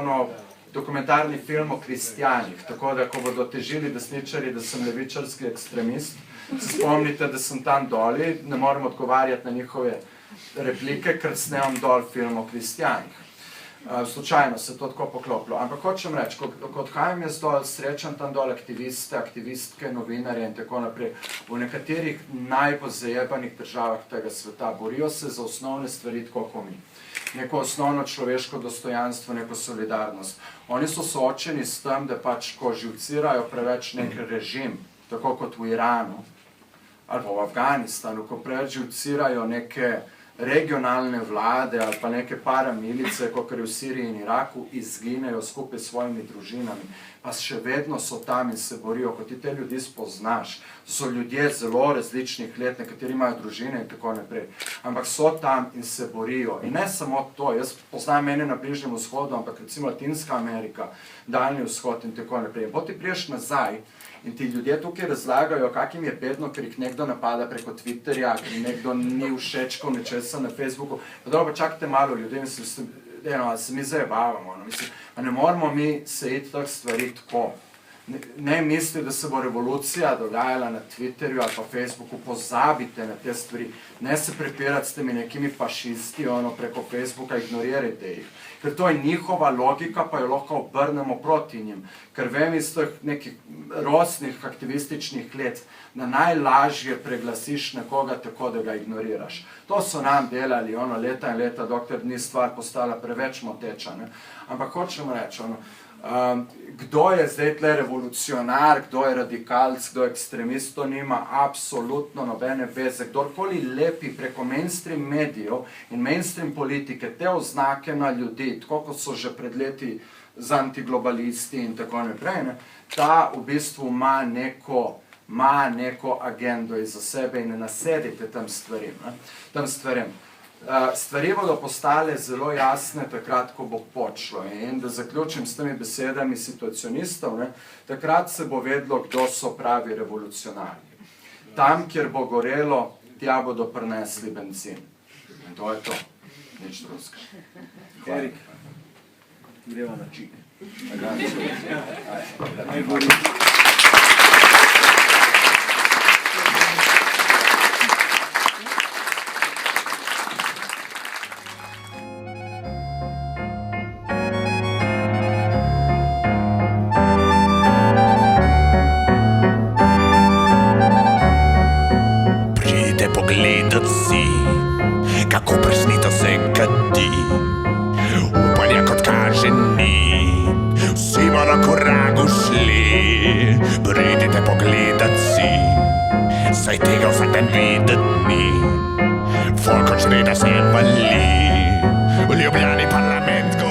dokumentarni film o kristjanih, tako da, ko bodo težili desničari, da sem levičarski ekstremist, se spomnite, da sem tam doli, ne morem odgovarjati na njihove replike, ker snemam dol film o kristjanih. Slučajno se to tako poklopilo. Ampak hočem reči, ko odhajam jaz dol, srečam tam dol aktiviste, aktivistke, novinarje in tako naprej. V nekaterih najbolj zajebanih državah tega sveta borijo se za osnovne stvari tako kot mi. Neko osnovno človeško dostojanstvo, neko solidarnost. Oni so soočeni s tem, da pač, ko živcirajo preveč nek režim, tako kot v Iranu ali v Afganistanu, ko preveč živcirajo neke regionalne vlade ali pa neke paramilice, kot je v Siriji in Iraku, izginejo skupaj s svojimi družinami, pa še vedno so tam in se borijo, ko ti te ljudi spoznaš. So ljudje zelo različnih let, nekateri imajo družine in tako naprej, ampak so tam in se borijo. In ne samo to, jaz poznam mene na Bližnjem vzhodu, ampak recimo Latinska Amerika, Daljni vzhod in tako naprej. In potem ti priješ nazaj in ti ljudje tukaj razlagajo, kak jim je bedno, ker jih nekdo napada preko Twitterja, ker nekdo ni všečkal nečesa na Facebooku. Pa dobro, čakajte malo, ljudje, se mi zajebavamo. Ne moramo mi se iti teh stvari tako. Ne misli, da se bo revolucija dogajala na Twitterju ali pa Facebooku, pozabite na te stvari. Ne se prepirati s temi nekimi fašisti preko Facebooka, ignorirajte jih. Ker to je njihova logika, pa jo lahko obrnemo proti njim. Ker vem iz teh nekih rosnih aktivističnih let, da najlažje preglasiš nekoga tako, da ga ignoriraš. To so nam delali leta in leta, dokler ni stvar postala preveč moteča. Ampak hočem reči, Kdo je zdaj tle revolucionar, kdo je radikalc, kdo je ekstremist, to nima absolutno nobene veze. Kdorkoli lepi preko mainstream medijev in mainstream politike te oznake na ljudi, tako kot so že pred leti z antiglobalisti in tako naprej, ne, ta v bistvu ima neko agendo iza sebe in ne nasedite tem stvarem. Stvari bodo postale zelo jasne takrat, ko bo počlo. In da zaključim s temi besedami situacionistov, ne, takrat se bo vedlo, kdo so pravi revolucionarji. Tam, kjer bo gorelo, tja bodo prinesli bencin. In to je to. Nič drugega. Erik, greva na čik. Pogledat si, kako presnito se kadi. Upanja kot kaže ni, vsi bomo na korak ušli. Pridite pogledat si, saj tega vsak dan videt ni. Folk hoče da se vali, v Ljubljani parlament